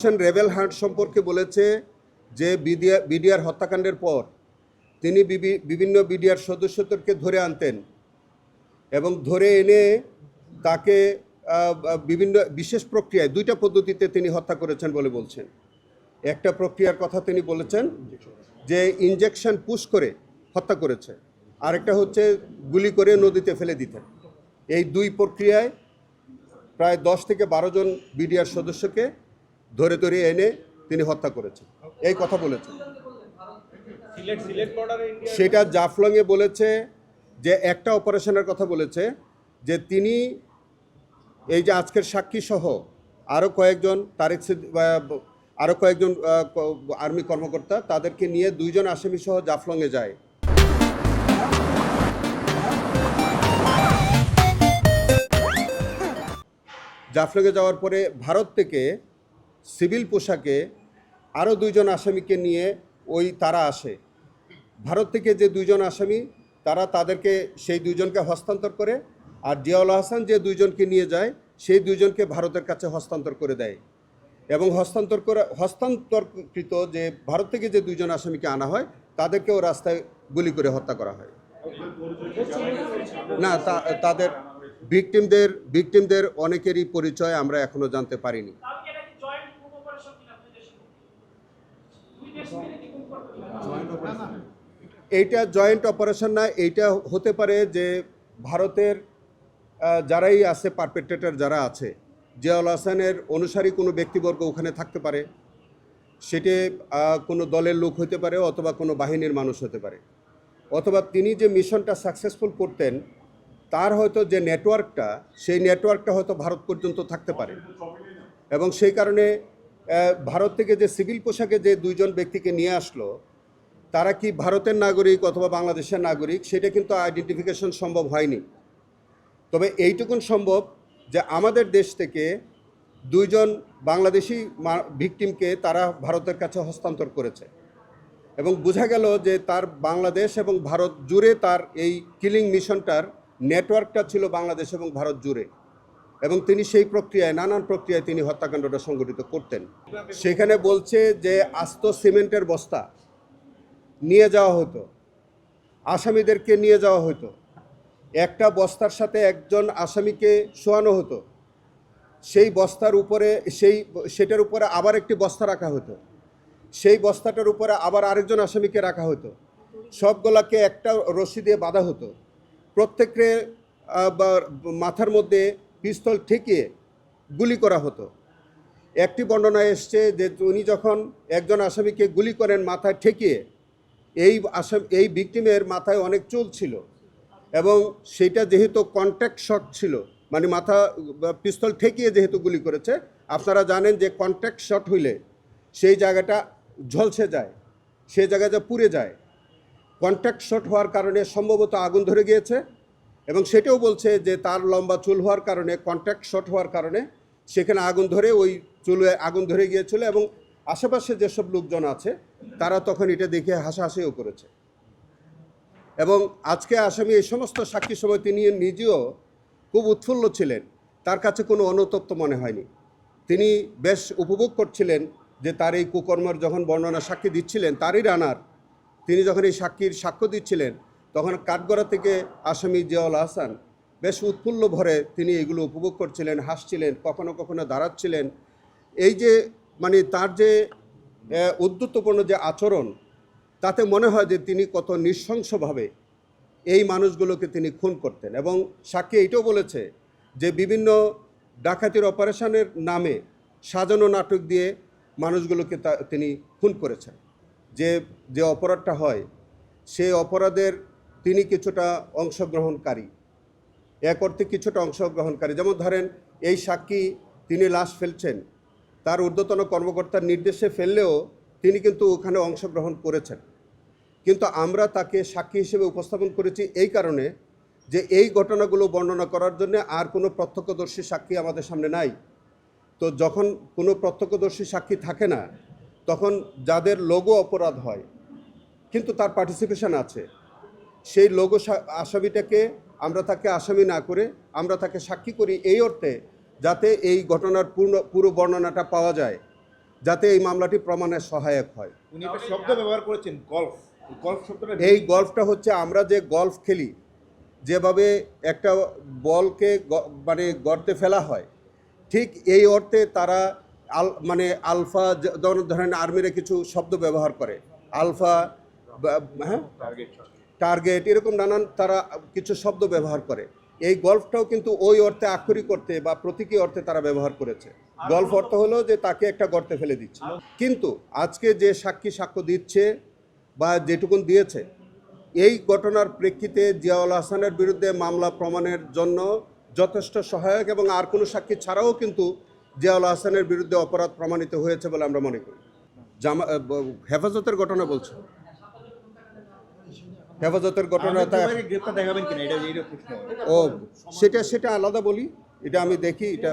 Rebel hunt সম্পর্কে বলেছে যে বিডিআর হত্যাকাণ্ডের পর তিনি বিভিন্ন বিডিআর সদস্যদেরকে ধরে আনতেন এবং ধরে এনে তাকে বিভিন্ন বিশেষ প্রক্রিয়ায় দুইটা পদ্ধতিতে তিনি হত্যা করেছেন বলে বলছেন। একটা প্রক্রিয়ার কথা তিনি বলেছেন যে ইনজেকশন পুশ করে হত্যা করেছে, আরেকটা হচ্ছে গুলি করে নদীতে ফেলে দিতেন। এই দুই প্রক্রিয়ায় প্রায় 10 থেকে 12 জন বিডিআর সদস্যকে ধরে ধরে এনে তিনি হত্যা করেছেন, এই কথা বলেছেন। সেটা জাফলংয়ে বলেছে যে একটা অপারেশনের কথা বলেছে যে তিনি এই যে আজকের সাক্ষী সহ আরও কয়েকজন আরও কয়েকজন আর্মি কর্মকর্তা তাদেরকে নিয়ে 2 জন আসামি সহ জাফলংয়ে যায়। জাফলংয়ে যাওয়ার পরে ভারত থেকে সিভিল পোশাকে আরও 2 জন আসামিকে নিয়ে তারা আসে। ভারত থেকে যে 2 জন আসামি তাদেরকে সেই 2 জনকে হস্তান্তর করে, আর জিয়াউল হাসান যে 2 জনকে নিয়ে যায় সেই 2 জনকে ভারতের কাছে হস্তান্তর করে দেয়। এবং হস্তান্তরকৃত যে ভারত থেকে যে 2 জন আসামিকে আনা হয় তাদেরকেও রাস্তায় গুলি করে হত্যা করা হয়। না, তাদের ভিকটিমদের অনেকেরই পরিচয় আমরা এখনো জানতে পারিনি। এইটা জয়েন্ট অপারেশন না, এইটা হতে পারে যে ভারতের যারাই আছে পারপেট্রেটর যারা আছে, জিয়াউল হাসানের অনুসারী কোনো ব্যক্তিবর্গ ওখানে থাকতে পারে, সেটি কোনো দলের লোক হতে পারে অথবা কোনো বাহিনীর মানুষ হতে পারে, অথবা তিনি যে মিশনটা সাকসেসফুল করতেন তার হয়তো যে নেটওয়ার্কটা সেই নেটওয়ার্কটা হয়তো ভারত পর্যন্ত থাকতে পারে। এবং সেই কারণে ভারত থেকে যে সিভিল পোশাকে যে 2 জন ব্যক্তিকে নিয়ে আসলো তারা কি ভারতের নাগরিক অথবা বাংলাদেশের নাগরিক সেটা কিন্তু আইডেন্টিফিকেশন সম্ভব হয়নি। তবে এইটুকুন সম্ভব যে আমাদের দেশ থেকে 2 জন বাংলাদেশি ভিকটিমকে তারা ভারতের কাছে হস্তান্তর করেছে এবং বোঝা গেল যে তার বাংলাদেশ এবং ভারত জুড়ে তার এই কিলিং মিশনটার নেটওয়ার্কটা ছিল বাংলাদেশ এবং ভারত জুড়ে, এবং তিনি সেই প্রক্রিয়ায় নানান প্রক্রিয়ায় তিনি হত্যাকাণ্ডটা সংগঠিত করতেন। সেখানে বলছে যে আস্ত সিমেন্টের বস্তা নিয়ে যাওয়া হতো, আসামিদেরকে নিয়ে যাওয়া হতো, একটা বস্তার সাথে একজন আসামিকে শোয়ানো হতো, সেই বস্তার উপরে সেটার উপরে আবার একটি বস্তা রাখা হতো, সেই বস্তাটার উপরে আবার আরেকজন আসামিকে রাখা হতো, সবগুলাকে একটা রশি দিয়ে বাঁধা হতো, প্রত্যেকের মাথার মধ্যে পিস্তল ঠেকিয়ে গুলি করা হতো। একটি বর্ণনায় এসছে যে উনি যখন একজন আসামিকে গুলি করেন মাথায় ঠেকিয়ে, এই ভিকটিমের মাথায় অনেক চুল ছিল এবং সেটা যেহেতু কন্ট্যাক্ট শট ছিল, মানে মাথা পিস্তল ঠেকিয়ে যেহেতু গুলি করেছে, আপনারা জানেন যে কন্ট্যাক্ট শট হইলে সেই জায়গাটা ঝলসে যায়, সেই জায়গাটা পুড়ে যায়। কন্ট্যাক্ট শট হওয়ার কারণে সম্ভবত আগুন ধরে গিয়েছে এবং সেটাও বলছে যে তার লম্বা চুল হওয়ার কারণে, কন্ট্যাক্ট শট হওয়ার কারণে সেখানে আগুন ধরে ওই চুলে আগুন ধরে গিয়েছিল এবং আশেপাশে যেসব লোকজন আছে তারা তখন এটা দেখে হাসাহাসিও করেছে। এবং আজকে আসামি এই সমস্ত সাক্ষী সময় তিনি নিজেও খুব উৎফুল্ল ছিলেন, তার কাছে কোনো অনুতপ্ত মনে হয়নি। তিনি বেশ উপভোগ করছিলেন যে তার এই কুকর্মের যখন বর্ণনা সাক্ষী দিচ্ছিলেন, তারই রানার তিনি যখন এই সাক্ষীর সাক্ষ্য দিচ্ছিলেন তখন কাঠগড়া থেকে আসামি জিয়াউল হাসান বেশ উৎফুল্ল ভরে তিনি এগুলো উপভোগ করছিলেন, হাসছিলেন, কখনো কখনো দাঁড়াচ্ছিলেন। এই যে মানে তার যে উদ্ধত্তপূর্ণ যে আচরণ, তাতে মনে হয় যে তিনি কত নৃশংসভাবে এই মানুষগুলোকে তিনি খুন করতেন। এবং সাক্ষী এইটাও বলেছে যে বিভিন্ন ডাকাতির অপারেশনের নামে সাজানো নাটক দিয়ে মানুষগুলোকে তিনি খুন করেছেন। যে অপরাধটা হয় সেই অপরাধের তিনি কিছুটা অংশগ্রহণকারী, এক অর্থে কিছুটা অংশগ্রহণকারী। যেমন ধরেন এই সাক্ষী তিনি লাশ ফেলছেন, তার ঊর্ধ্বতন কর্মকর্তার নির্দেশে ফেললেও তিনি কিন্তু ওখানে অংশগ্রহণ করেছেন। কিন্তু আমরা তাকে সাক্ষী হিসেবে উপস্থাপন করেছি এই কারণে যে এই ঘটনাগুলো বর্ণনা করার জন্য আর কোনো প্রত্যক্ষদর্শী সাক্ষী আমাদের সামনে নাই। তো যখন কোনো প্রত্যক্ষদর্শী সাক্ষী থাকে না, তখন যাদের লঘু অপরাধ হয় কিন্তু তার পার্টিসিপেশন আছে, সেই লঘু আসামিটাকে আমরা তাকে আসামি না করে আমরা তাকে সাক্ষী করি এই অর্থে যাতে এই ঘটনার পুরো বর্ণনাটা পাওয়া যায়। যাতে এই মামলাটি প্রমাণের সহায়ক হয়। উনি একটা শব্দ ব্যবহার করেছেন, গলফ। গলফ শব্দটা এই গল্ফটা হচ্ছে আমরা যে গল্ফ খেলি, যেভাবে একটা বলকে মানে গর্তে ফেলা হয়, ঠিক এই অর্থে তারা মানে আলফা ধরেন আর্মিরা কিছু শব্দ ব্যবহার করে, আলফা, হ্যাঁ, টার্গেট, এরকম নানান তারা কিছু শব্দ ব্যবহার করে। এই গল্ফটাও কিন্তু ওই অর্থে আক্ষরিক অর্থে বা প্রতীকী অর্থে তারা ব্যবহার করেছে। গল্ফ অর্থ হলো যে তাকে একটা গর্তে ফেলে দিচ্ছে। কিন্তু আজকে যে সাক্ষ্য দিচ্ছে বা যেটুকুন দিয়েছে, এই ঘটনার প্রেক্ষিতে জিয়াউল হাসানের বিরুদ্ধে মামলা প্রমাণের জন্য যথেষ্ট সহায়ক, এবং আর কোনো সাক্ষী ছাড়াও কিন্তু জিয়াউল হাসানের বিরুদ্ধে অপরাধ প্রমাণিত হয়েছে বলে আমরা মনে করি। হেফাজতের ঘটনা বলছে, হেফাজতের ঘটনা গ্রেপ্তার দেখাবেন কিনা, এটা প্রশ্ন। ও সেটা আলাদা বলি, এটা আমি দেখি, এটা